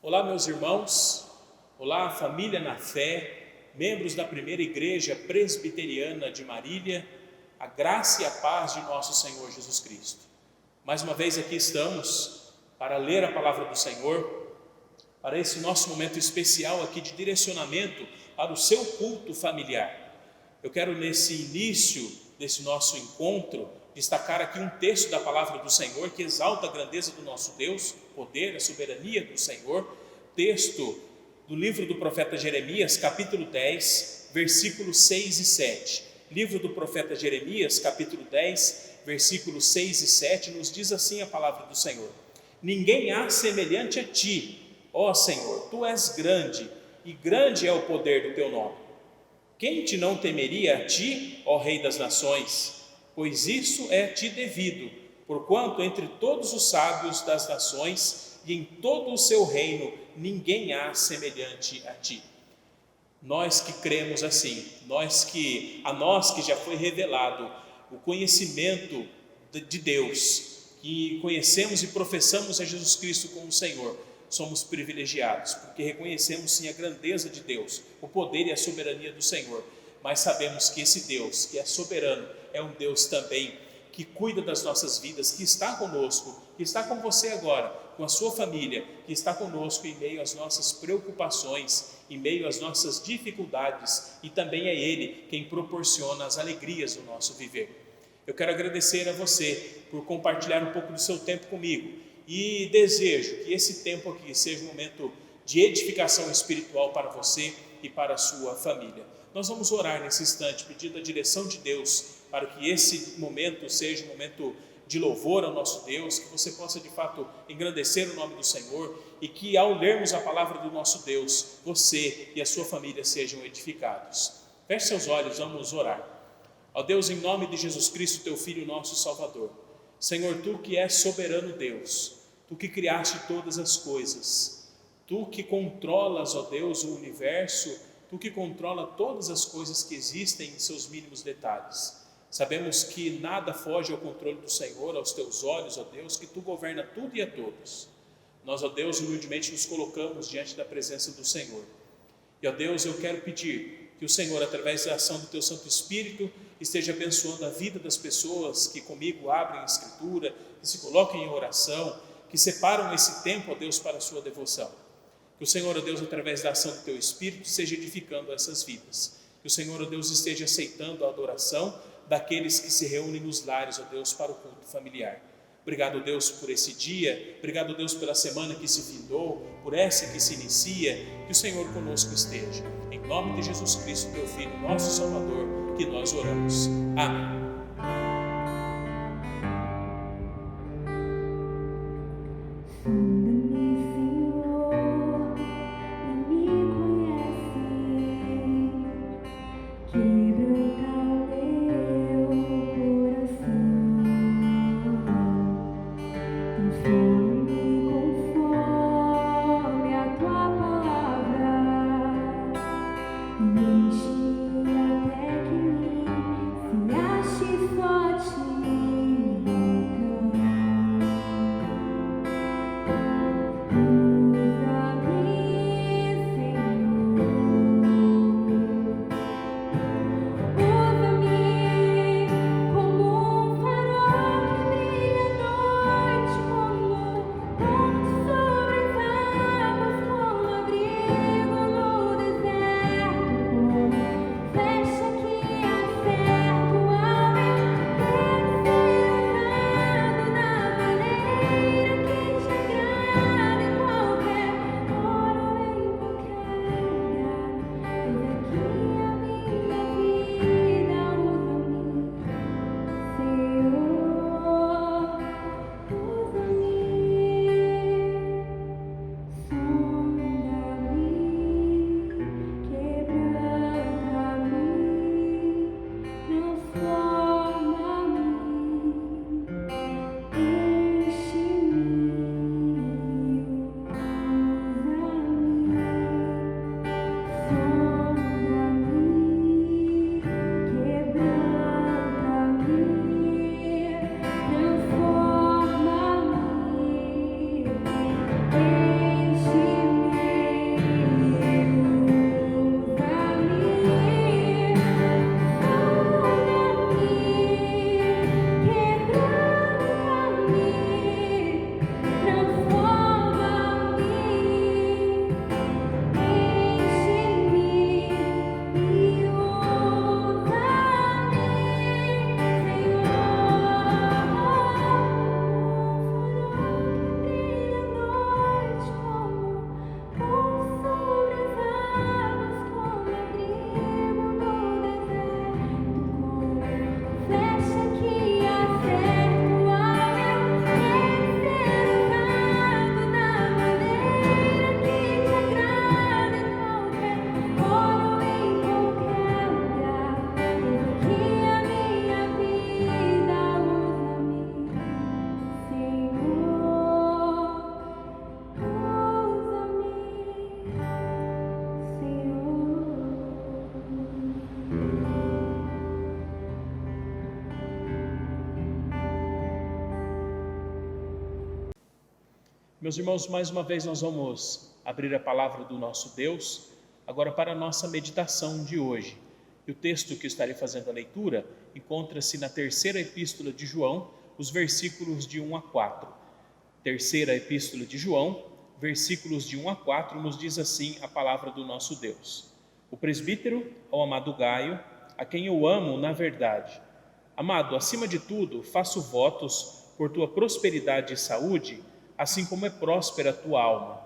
Olá, meus irmãos, olá, família na fé, membros da primeira igreja presbiteriana de Marília, a graça e a paz de nosso Senhor Jesus Cristo. Mais uma vez aqui estamos para ler a palavra do Senhor, para esse nosso momento especial aqui de direcionamento para o seu culto familiar. Eu quero nesse início desse nosso encontro destacar aqui um texto da palavra do Senhor que exalta a grandeza do nosso Deus, o poder, a soberania do Senhor. Texto do livro do profeta Jeremias, capítulo 10, versículos 6 e 7. Livro do profeta Jeremias, capítulo 10, versículos 6 e 7, nos diz assim a palavra do Senhor: Ninguém há semelhante a ti, ó Senhor, tu és grande, e grande é o poder do teu nome. Quem te não temeria a ti, ó Rei das nações? Pois isso é te devido, porquanto entre todos os sábios das nações e em todo o seu reino ninguém há semelhante a ti. Nós que cremos assim, a nós que já foi revelado o conhecimento de Deus, que conhecemos e professamos a Jesus Cristo como Senhor, somos privilegiados, porque reconhecemos sim a grandeza de Deus, o poder e a soberania do Senhor, mas sabemos que esse Deus, que é soberano, é um Deus também que cuida das nossas vidas, que está conosco, que está com você agora, com a sua família, que está conosco em meio às nossas preocupações, em meio às nossas dificuldades, e também é Ele quem proporciona as alegrias do nosso viver. Eu quero agradecer a você por compartilhar um pouco do seu tempo comigo, e desejo que esse tempo aqui seja um momento de edificação espiritual para você e para a sua família. Nós vamos orar nesse instante, pedindo a direção de Deus, para que esse momento seja um momento de louvor ao nosso Deus, que você possa de fato engrandecer o nome do Senhor, e que ao lermos a palavra do nosso Deus, você e a sua família sejam edificados. Feche seus olhos, vamos orar. Ó Deus, em nome de Jesus Cristo, teu Filho, nosso Salvador, Senhor, tu que és soberano Deus, tu que criaste todas as coisas, tu que controlas, ó Deus, o universo, tu que controla todas as coisas que existem em seus mínimos detalhes. Sabemos que nada foge ao controle do Senhor, aos teus olhos, ó Deus, que tu governa tudo e a todos. Nós, ó Deus, humildemente nos colocamos diante da presença do Senhor. E, ó Deus, eu quero pedir que o Senhor, através da ação do teu Santo Espírito, esteja abençoando a vida das pessoas que comigo abrem a Escritura, que se colocam em oração, que separam esse tempo, ó Deus, para a sua devoção. Que o Senhor, ó Deus, através da ação do teu Espírito, esteja edificando essas vidas. Que o Senhor, ó Deus, esteja aceitando a adoração daqueles que se reúnem nos lares, ó Deus, para o culto familiar. Obrigado, Deus, por esse dia. Obrigado, Deus, pela semana que se findou, por essa que se inicia. Que o Senhor conosco esteja. Em nome de Jesus Cristo, teu Filho, nosso Salvador, que nós oramos. Amém. Até que se ache Meus irmãos, mais uma vez nós vamos abrir a palavra do nosso Deus, agora para a nossa meditação de hoje. E o texto que estarei fazendo a leitura encontra-se na terceira epístola de João, os versículos de 1 a 4. Terceira epístola de João, versículos de 1 a 4, nos diz assim a palavra do nosso Deus. O presbítero ao amado Gaio, a quem eu amo na verdade. Amado, acima de tudo, faço votos por tua prosperidade e saúde, assim como é próspera a tua alma.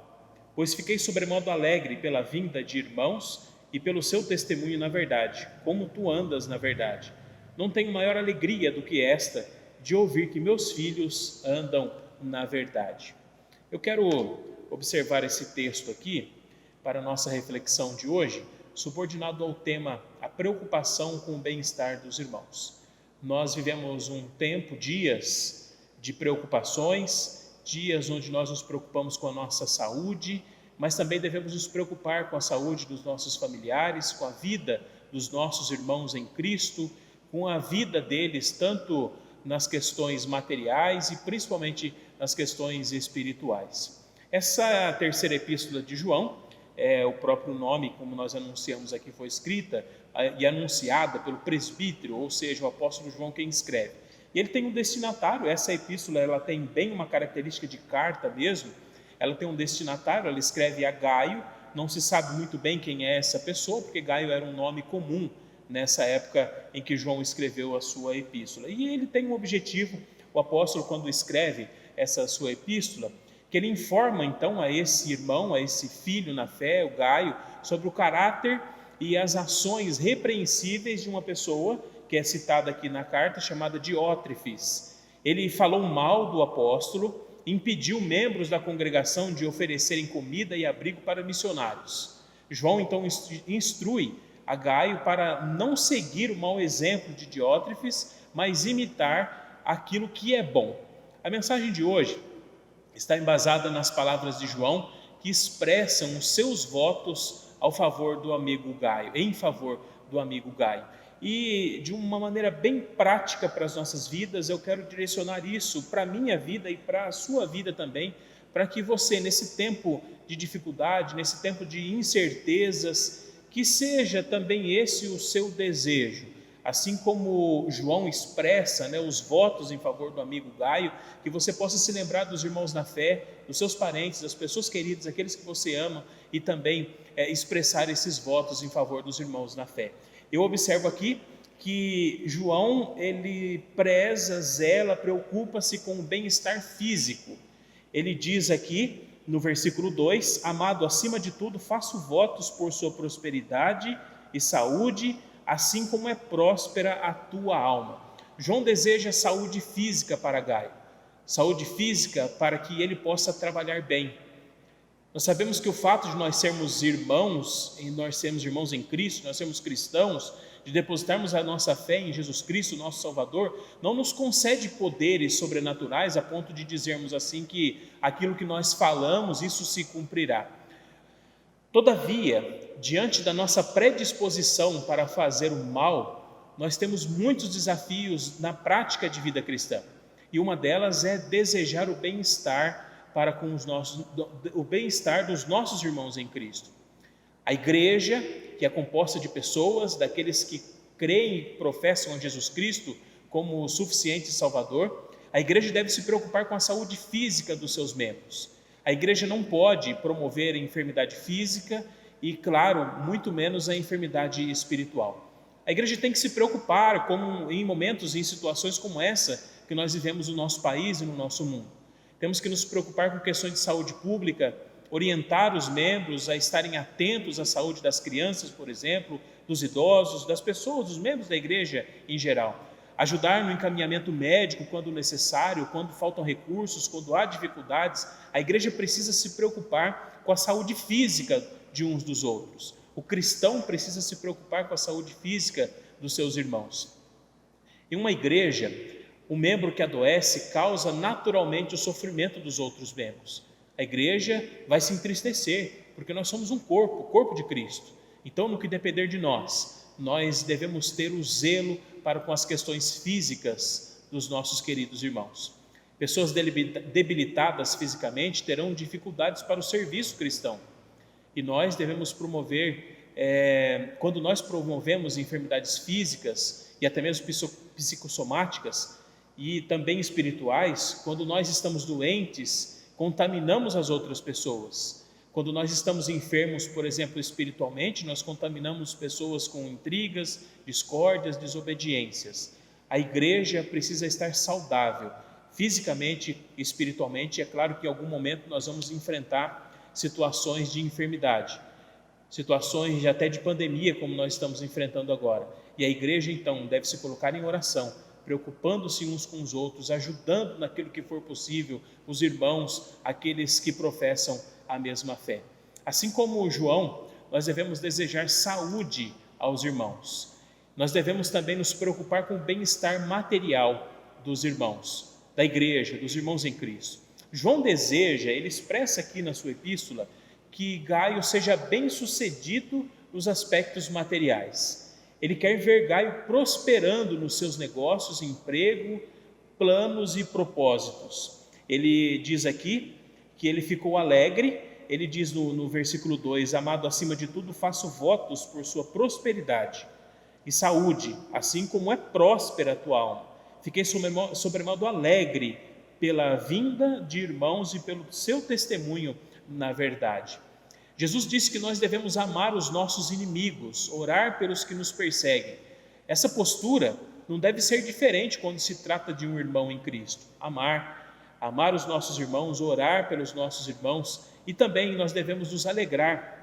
Pois fiquei sobremodo alegre pela vinda de irmãos e pelo seu testemunho na verdade, como tu andas na verdade. Não tenho maior alegria do que esta, de ouvir que meus filhos andam na verdade. Eu quero observar esse texto aqui para a nossa reflexão de hoje, subordinado ao tema a preocupação com o bem-estar dos irmãos. Nós vivemos um tempo, dias de preocupações, dias onde nós nos preocupamos com a nossa saúde, mas também devemos nos preocupar com a saúde dos nossos familiares, com a vida dos nossos irmãos em Cristo, com a vida deles, tanto nas questões materiais e principalmente nas questões espirituais. Essa terceira epístola de João, o próprio nome, como nós anunciamos aqui, foi escrita e anunciada pelo presbítero, ou seja, o apóstolo João quem escreve. E ele tem um destinatário. Essa epístola ela tem bem uma característica de carta mesmo. Ela tem um destinatário, ela escreve a Gaio. Não se sabe muito bem quem é essa pessoa, porque Gaio era um nome comum nessa época em que João escreveu a sua epístola. E ele tem um objetivo, o apóstolo, quando escreve essa sua epístola, que ele informa então a esse irmão, a esse filho na fé, o Gaio, sobre o caráter e as ações repreensíveis de uma pessoa que é citada aqui na carta, chamada Diótrefes. Ele falou mal do apóstolo, impediu membros da congregação de oferecerem comida e abrigo para missionários. João então instrui a Gaio para não seguir o mau exemplo de Diótrefes, mas imitar aquilo que é bom. A mensagem de hoje está embasada nas palavras de João, que expressam os seus votos ao favor do amigo Gaio, em favor do amigo Gaio. E de uma maneira bem prática para as nossas vidas, eu quero direcionar isso para a minha vida e para a sua vida também, para que você, nesse tempo de dificuldade, nesse tempo de incertezas, que seja também esse o seu desejo. Assim como João expressa os votos em favor do amigo Gaio, que você possa se lembrar dos irmãos na fé, dos seus parentes, das pessoas queridas, aqueles que você ama, e também expressar esses votos em favor dos irmãos na fé. Eu observo aqui que João, ele preza, zela, preocupa-se com o bem-estar físico. Ele diz aqui, no versículo 2, amado, acima de tudo, faço votos por sua prosperidade e saúde, assim como é próspera a tua alma. João deseja saúde física para Gaio, saúde física para que ele possa trabalhar bem. Nós sabemos que o fato de nós sermos irmãos, e nós sermos irmãos em Cristo, nós sermos cristãos, de depositarmos a nossa fé em Jesus Cristo, nosso Salvador, não nos concede poderes sobrenaturais a ponto de dizermos assim que aquilo que nós falamos, isso se cumprirá. Todavia, diante da nossa predisposição para fazer o mal, nós temos muitos desafios na prática de vida cristã. E uma delas é desejar o bem-estar para com o bem-estar dos nossos irmãos em Cristo. A igreja, que é composta de pessoas, daqueles que creem e professam a Jesus Cristo como o suficiente Salvador, a igreja deve se preocupar com a saúde física dos seus membros. A igreja não pode promover a enfermidade física e, claro, muito menos a enfermidade espiritual. A igreja tem que se preocupar em momentos, em situações como essa que nós vivemos no nosso país e no nosso mundo. Temos que nos preocupar com questões de saúde pública, orientar os membros a estarem atentos à saúde das crianças, por exemplo, dos idosos, das pessoas, dos membros da igreja em geral. Ajudar no encaminhamento médico quando necessário, quando faltam recursos, quando há dificuldades. A igreja precisa se preocupar com a saúde física de uns dos outros. O cristão precisa se preocupar com a saúde física dos seus irmãos. Em uma igreja, o membro que adoece causa naturalmente o sofrimento dos outros membros. A igreja vai se entristecer, porque nós somos um corpo, o corpo de Cristo. Então, no que depender de nós devemos ter o zelo para com as questões físicas dos nossos queridos irmãos. Pessoas debilitadas fisicamente terão dificuldades para o serviço cristão. E nós devemos promover, quando nós promovemos enfermidades físicas e até mesmo psicossomáticas e também espirituais, quando nós estamos doentes, contaminamos as outras pessoas. Quando nós estamos enfermos, por exemplo, espiritualmente, nós contaminamos pessoas com intrigas, discórdias, desobediências. A igreja precisa estar saudável, fisicamente e espiritualmente. É claro que em algum momento nós vamos enfrentar situações de enfermidade, situações até de pandemia, como nós estamos enfrentando agora. E a igreja, então, deve se colocar em oração, preocupando-se uns com os outros, ajudando naquilo que for possível os irmãos, aqueles que professam a mesma fé. Assim como João, nós devemos desejar saúde aos irmãos. Nós devemos também nos preocupar com o bem-estar material dos irmãos, da igreja, dos irmãos em Cristo. João deseja, ele expressa aqui na sua epístola, que Gaio seja bem-sucedido nos aspectos materiais. Ele quer ver Gaio prosperando nos seus negócios, emprego, planos e propósitos. Ele diz aqui que ele ficou alegre. Ele diz no versículo 2: amado, acima de tudo faço votos por sua prosperidade e saúde, assim como é próspera a tua alma. Fiquei sobremodo alegre pela vinda de irmãos e pelo seu testemunho na verdade. Jesus disse que nós devemos amar os nossos inimigos, orar pelos que nos perseguem. Essa postura não deve ser diferente quando se trata de um irmão em Cristo. Amar os nossos irmãos, orar pelos nossos irmãos, e também nós devemos nos alegrar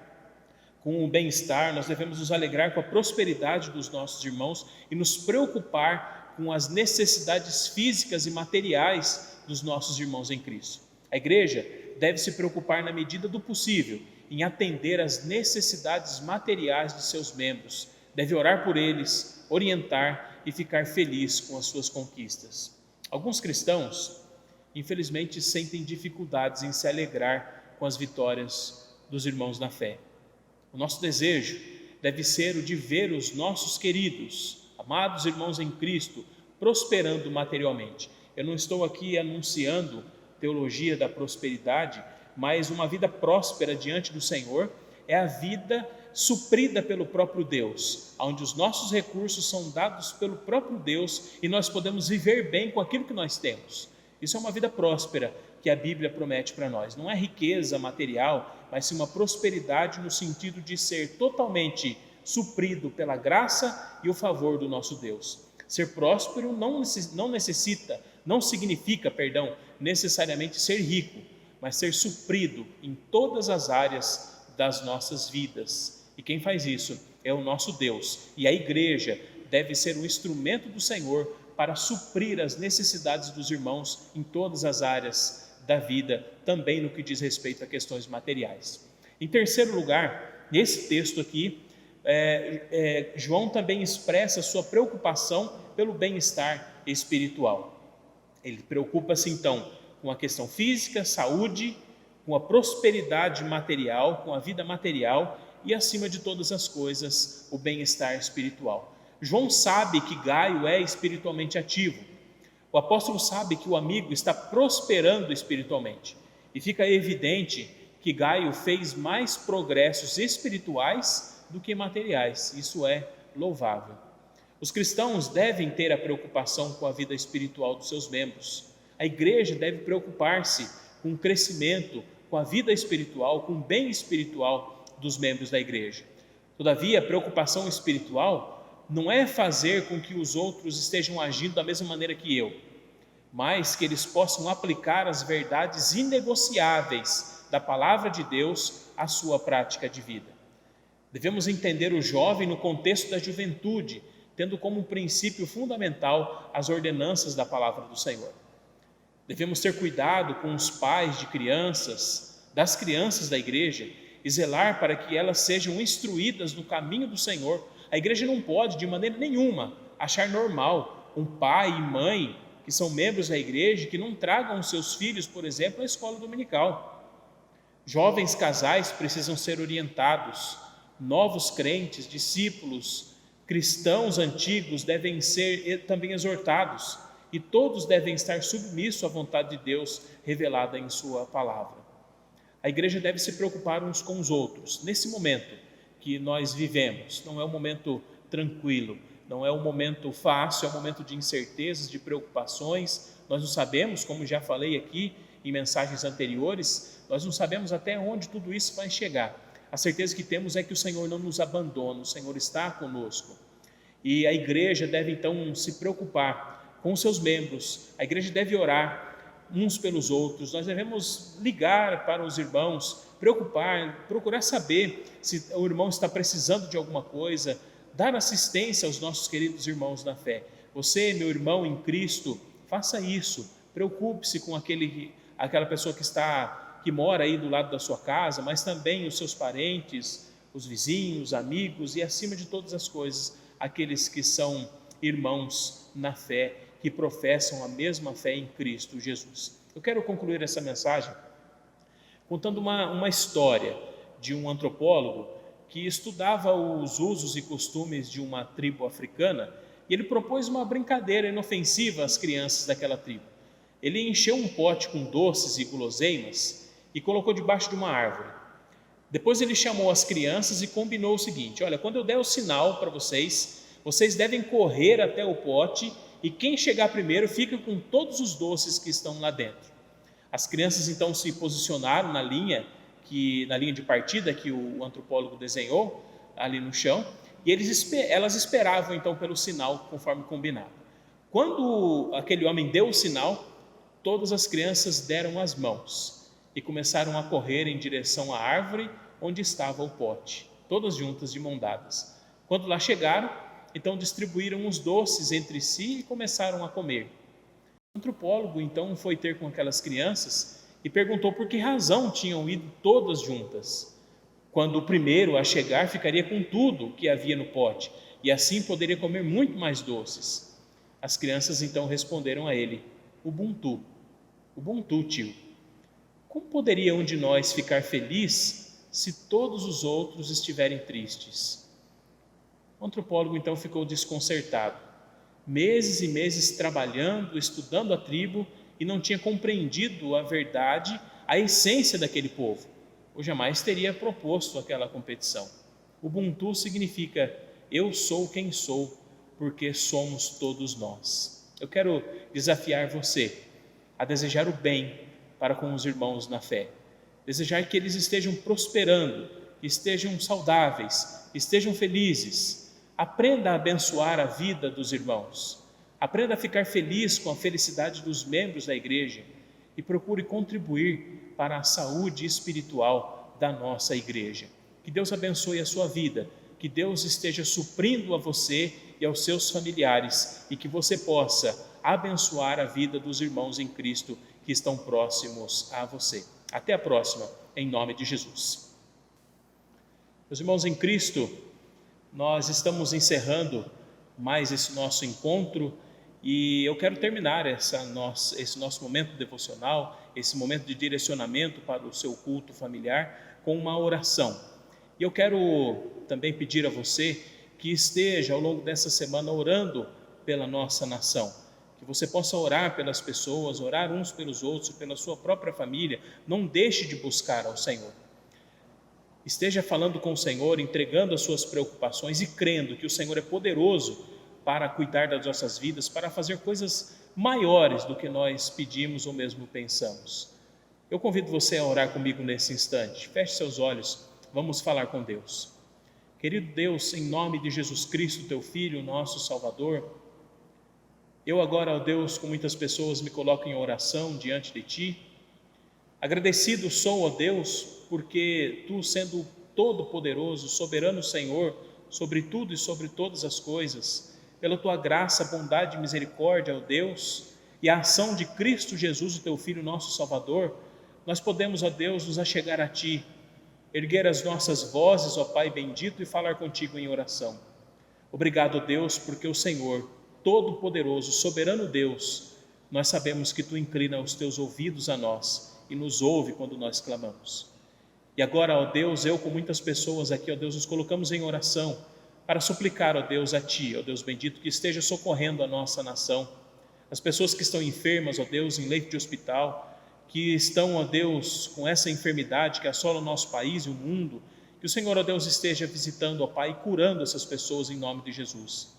com o bem-estar, nós devemos nos alegrar com a prosperidade dos nossos irmãos e nos preocupar com as necessidades físicas e materiais dos nossos irmãos em Cristo. A igreja deve se preocupar na medida do possível em atender às necessidades materiais de seus membros, deve orar por eles, orientar e ficar feliz com as suas conquistas. Alguns cristãos, infelizmente, sentem dificuldades em se alegrar com as vitórias dos irmãos na fé. O nosso desejo deve ser o de ver os nossos queridos, amados irmãos em Cristo, prosperando materialmente. Eu não estou aqui anunciando teologia da prosperidade, mas uma vida próspera diante do Senhor é a vida suprida pelo próprio Deus, onde os nossos recursos são dados pelo próprio Deus e nós podemos viver bem com aquilo que nós temos. Isso é uma vida próspera que a Bíblia promete para nós. Não é riqueza material, mas sim uma prosperidade no sentido de ser totalmente suprido pela graça e o favor do nosso Deus. Ser próspero não significa necessariamente ser rico, mas ser suprido em todas as áreas das nossas vidas. E quem faz isso é o nosso Deus. E a igreja deve ser um instrumento do Senhor para suprir as necessidades dos irmãos em todas as áreas da vida, também no que diz respeito a questões materiais. Em terceiro lugar, nesse texto aqui, João também expressa sua preocupação pelo bem-estar espiritual. Ele preocupa-se então com a questão física, saúde, com a prosperidade material, com a vida material e, acima de todas as coisas, o bem-estar espiritual. João sabe que Gaio é espiritualmente ativo. O apóstolo sabe que o amigo está prosperando espiritualmente. E fica evidente que Gaio fez mais progressos espirituais do que materiais. Isso é louvável. Os cristãos devem ter a preocupação com a vida espiritual dos seus membros. A igreja deve preocupar-se com o crescimento, com a vida espiritual, com o bem espiritual dos membros da igreja. Todavia, a preocupação espiritual não é fazer com que os outros estejam agindo da mesma maneira que eu, mas que eles possam aplicar as verdades inegociáveis da palavra de Deus à sua prática de vida. Devemos entender o jovem no contexto da juventude, tendo como princípio fundamental as ordenanças da palavra do Senhor. Devemos ter cuidado com os pais de crianças, das crianças da igreja, e zelar para que elas sejam instruídas no caminho do Senhor. A igreja não pode, de maneira nenhuma, achar normal um pai e mãe que são membros da igreja que não tragam seus filhos, por exemplo, à escola dominical. Jovens casais precisam ser orientados, novos crentes, discípulos, cristãos antigos devem ser também exortados, e todos devem estar submissos à vontade de Deus revelada em sua palavra. A igreja deve se preocupar uns com os outros. Nesse momento que nós vivemos, não é um momento tranquilo, não é um momento fácil, é um momento de incertezas, de preocupações. Nós não sabemos, como já falei aqui em mensagens anteriores, nós não sabemos até onde tudo isso vai chegar. A certeza que temos é que o Senhor não nos abandona, o Senhor está conosco. E a igreja deve então se preocupar com os seus membros, a igreja deve orar uns pelos outros, nós devemos ligar para os irmãos, preocupar, procurar saber se o irmão está precisando de alguma coisa, dar assistência aos nossos queridos irmãos na fé. Você, meu irmão em Cristo, faça isso, preocupe-se com aquela pessoa que mora aí do lado da sua casa, mas também os seus parentes, os vizinhos, amigos e acima de todas as coisas, aqueles que são irmãos na fé, que professam a mesma fé em Cristo Jesus. Eu quero concluir essa mensagem contando uma história de um antropólogo que estudava os usos e costumes de uma tribo africana e ele propôs uma brincadeira inofensiva às crianças daquela tribo. Ele encheu um pote com doces e guloseimas e colocou debaixo de uma árvore. Depois ele chamou as crianças e combinou o seguinte: olha, quando eu der o sinal para vocês devem correr até o pote e quem chegar primeiro fica com todos os doces que estão lá dentro. As crianças então se posicionaram na linha de partida que o antropólogo desenhou ali no chão e elas esperavam então pelo sinal conforme combinado. Quando aquele homem deu o sinal, todas as crianças deram as mãos e começaram a correr em direção à árvore onde estava o pote, todas juntas de mão dadas. Quando lá chegaram, então distribuíram os doces entre si e começaram a comer. O antropólogo então foi ter com aquelas crianças e perguntou por que razão tinham ido todas juntas, quando o primeiro a chegar ficaria com tudo que havia no pote e assim poderia comer muito mais doces. As crianças então responderam a ele: Ubuntu, tio. Como poderia um de nós ficar feliz se todos os outros estiverem tristes? O antropólogo então ficou desconcertado. Meses e meses trabalhando, estudando a tribo e não tinha compreendido a verdade, a essência daquele povo, ou jamais teria proposto aquela competição. Ubuntu significa eu sou quem sou, porque somos todos nós. Eu quero desafiar você a desejar o bem para com os irmãos na fé, desejar que eles estejam prosperando, que estejam saudáveis, que estejam felizes. Aprenda a abençoar a vida dos irmãos, aprenda a ficar feliz com a felicidade dos membros da igreja e procure contribuir para a saúde espiritual da nossa igreja. Que Deus abençoe a sua vida, que Deus esteja suprindo a você e aos seus familiares e que você possa abençoar a vida dos irmãos em Cristo que estão próximos a você. Até a próxima, em nome de Jesus. Meus irmãos em Cristo, nós estamos encerrando mais esse nosso encontro e eu quero terminar esse nosso momento devocional, esse momento de direcionamento para o seu culto familiar com uma oração. E eu quero também pedir a você que esteja ao longo dessa semana orando pela nossa nação, que você possa orar pelas pessoas, orar uns pelos outros, pela sua própria família. Não deixe de buscar ao Senhor. Esteja falando com o Senhor, entregando as suas preocupações e crendo que o Senhor é poderoso para cuidar das nossas vidas, para fazer coisas maiores do que nós pedimos ou mesmo pensamos. Eu convido você a orar comigo nesse instante. Feche seus olhos, vamos falar com Deus. Querido Deus, em nome de Jesus Cristo, teu Filho, nosso Salvador, eu agora, ó Deus, com muitas pessoas me coloco em oração diante de Ti. Agradecido sou, ó Deus, porque Tu, sendo todo-poderoso, soberano Senhor, sobre tudo e sobre todas as coisas, pela Tua graça, bondade e misericórdia, ó Deus, e a ação de Cristo Jesus, o Teu Filho, nosso Salvador, nós podemos, ó Deus, nos achegar a Ti, erguer as nossas vozes, ó Pai bendito, e falar contigo em oração. Obrigado, ó Deus, porque o Senhor, todo-poderoso, soberano Deus, nós sabemos que Tu inclina os Teus ouvidos a nós e nos ouve quando nós clamamos. E agora, ó Deus, eu com muitas pessoas aqui, ó Deus, nos colocamos em oração para suplicar, ó Deus, a Ti, ó Deus bendito, que esteja socorrendo a nossa nação, as pessoas que estão enfermas, ó Deus, em leito de hospital, que estão, ó Deus, com essa enfermidade que assola o nosso país e o mundo, que o Senhor, ó Deus, esteja visitando, ó Pai, e curando essas pessoas em nome de Jesus.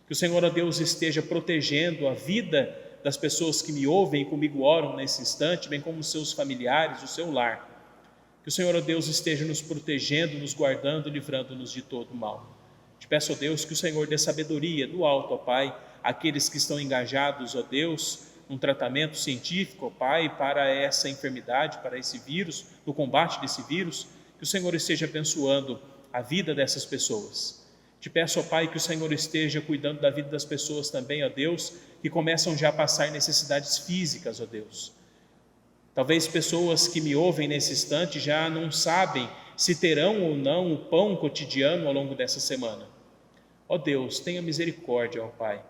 Que o Senhor, ó Deus, esteja protegendo a vida das pessoas que me ouvem e comigo oram nesse instante, bem como os seus familiares, o seu lar. Que o Senhor, ó Deus, esteja nos protegendo, nos guardando, livrando-nos de todo mal. Te peço, ó Deus, que o Senhor dê sabedoria do alto, ó Pai, àqueles que estão engajados, ó Deus, num tratamento científico, ó Pai, para essa enfermidade, para esse vírus, no combate desse vírus, que o Senhor esteja abençoando a vida dessas pessoas. Te peço, ó Pai, que o Senhor esteja cuidando da vida das pessoas também, ó Deus, que começam já a passar necessidades físicas, ó Deus. Talvez pessoas que me ouvem nesse instante já não sabem se terão ou não o pão cotidiano ao longo dessa semana. Ó Deus, tenha misericórdia, ó Pai.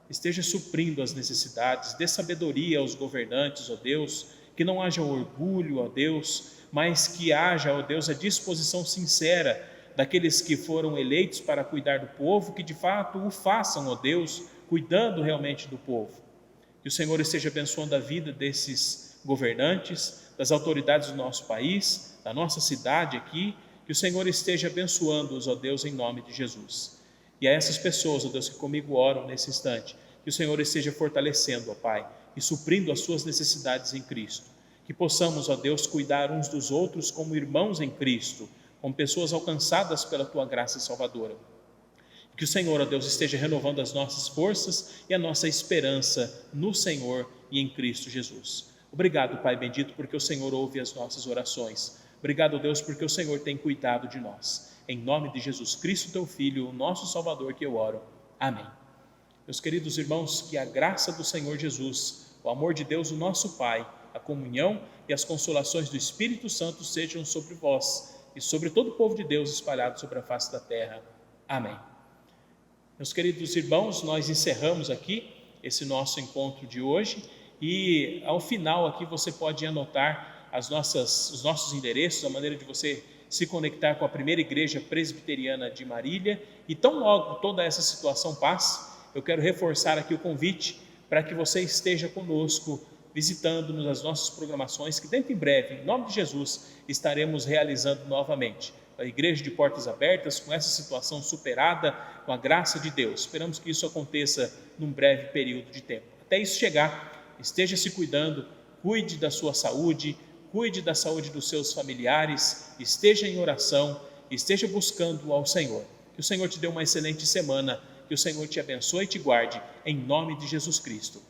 Esteja suprindo as necessidades, dê sabedoria aos governantes, ó Deus, que não haja orgulho, ó Deus, mas que haja, ó Deus, a disposição sincera daqueles que foram eleitos para cuidar do povo, que de fato o façam, ó Deus, cuidando realmente do povo. Que o Senhor esteja abençoando a vida desses governantes, das autoridades do nosso país, da nossa cidade aqui, que o Senhor esteja abençoando-os, ó Deus, em nome de Jesus. E a essas pessoas, ó Deus, que comigo oram nesse instante, que o Senhor esteja fortalecendo, ó Pai, e suprindo as suas necessidades em Cristo. Que possamos, ó Deus, cuidar uns dos outros como irmãos em Cristo, como pessoas alcançadas pela Tua graça salvadora. Que o Senhor, ó Deus, esteja renovando as nossas forças e a nossa esperança no Senhor e em Cristo Jesus. Obrigado, Pai bendito, porque o Senhor ouve as nossas orações. Obrigado, Deus, porque o Senhor tem cuidado de nós. Em nome de Jesus Cristo, Teu Filho, o nosso Salvador, que eu oro. Amém. Meus queridos irmãos, que a graça do Senhor Jesus, o amor de Deus, o nosso Pai, a comunhão e as consolações do Espírito Santo sejam sobre vós e sobre todo o povo de Deus espalhado sobre a face da terra. Amém. Meus queridos irmãos, nós encerramos aqui esse nosso encontro de hoje e ao final aqui você pode anotar os nossos endereços, a maneira de você se conectar com a primeira igreja presbiteriana de Marília. E tão logo toda essa situação passe, eu quero reforçar aqui o convite para que você esteja conosco, visitando-nos nas nossas programações, que dentro em breve, em nome de Jesus, estaremos realizando novamente. A igreja de portas abertas, com essa situação superada, com a graça de Deus. Esperamos que isso aconteça num breve período de tempo. Até isso chegar, esteja se cuidando, cuide da sua saúde, cuide da saúde dos seus familiares, esteja em oração, esteja buscando ao Senhor. Que o Senhor te dê uma excelente semana, que o Senhor te abençoe e te guarde, em nome de Jesus Cristo.